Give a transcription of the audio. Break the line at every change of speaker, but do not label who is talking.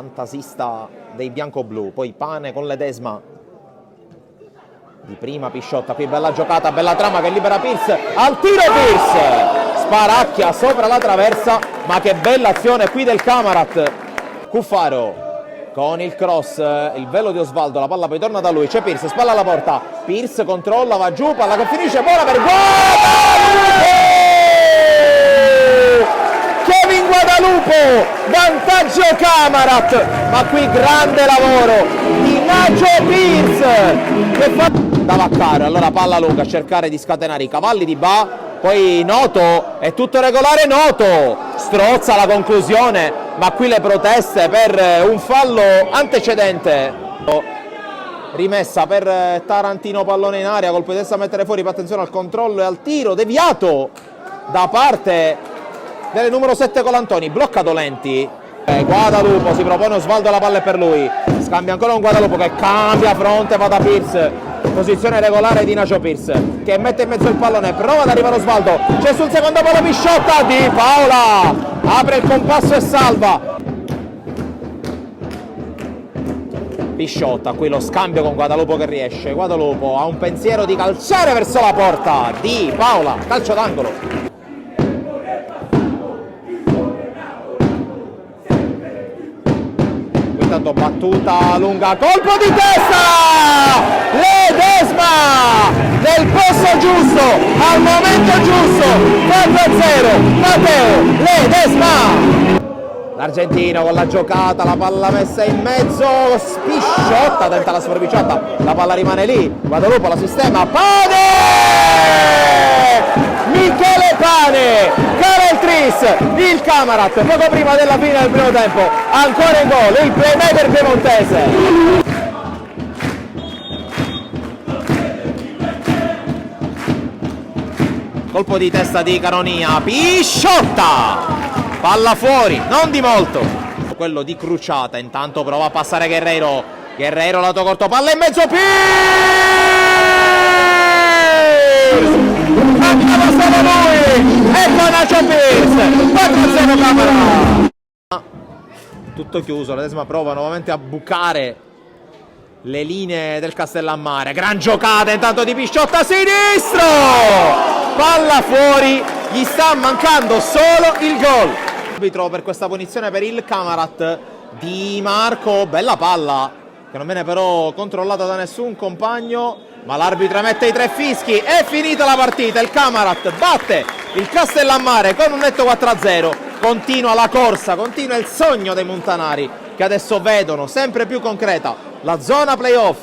fantasista dei bianco-blu. Poi Pane con Ledesma di prima, Pisciotta, qui bella giocata, bella trama che libera Pierce, al tiro Pierce, sparacchia sopra la traversa, ma che bella azione qui del Camarat. Cuffaro con il cross, il velo di Osvaldo, la palla poi torna da lui, c'è Pierce, spalla alla porta, Pierce controlla, va giù, palla che finisce, buona per Guadalupe! Kevin Guadalupe, vantaggio Camarat, ma qui grande lavoro di Nacho Pierce che fa da Vaccaro. Allora palla lunga a cercare di scatenare i cavalli di Ba, poi Noto, è tutto regolare, Noto strozza la conclusione, ma qui le proteste per un fallo antecedente. Rimessa per Tarantino, pallone in aria, colpo di testa a mettere fuori, attenzione al controllo e al tiro deviato da parte del numero 7 Colantoni, blocca Dolenti. Guadalupo si propone Osvaldo, la palla è per lui, scambia ancora un Guadalupo che cambia fronte, va da Pierce, posizione regolare di Nacho Pierce che mette in mezzo il pallone, prova ad arrivare Osvaldo, c'è sul secondo palo Pisciotta, Di Paola apre il compasso e salva. Pisciotta, qui lo scambio con Guadalupo che riesce, Guadalupo ha un pensiero di calciare verso la porta, Di Paola, calcio d'angolo. Intanto battuta lunga, colpo di testa, Ledesma nel posto giusto, al momento giusto, 4-0, Matteo Ledesma. L'argentino con la giocata, la palla messa in mezzo, Pisciotta tenta la sforbiciata, la palla rimane lì, Guadalupo la sistema, Pane! Michele Pane, cala il tris, il Camarat poco prima della fine del primo tempo, ancora in gol il playmaker piemontese. Colpo di testa di Caronia, Pisciotta, palla fuori, non di molto, quello di Cruciata, intanto prova a passare Guerreiro, Guerreiro lato corto, palla in mezzo, mancava solo lui, ecco Nacho Pierce, 4-0 Camarat. Tutto chiuso, Ledesma prova nuovamente a bucare le linee del Castellammare, gran giocata intanto di Pisciotta a sinistro, palla fuori, gli sta mancando solo il gol. Arbitro per questa punizione per il Camarat, Di Marco, bella palla che non viene però controllata da nessun compagno, ma l'arbitro emette i tre fischi, è finita la partita, il Camarat batte il Castellammare con un netto 4-0, continua la corsa, continua il sogno dei montanari che adesso vedono sempre più concreta la zona playoff.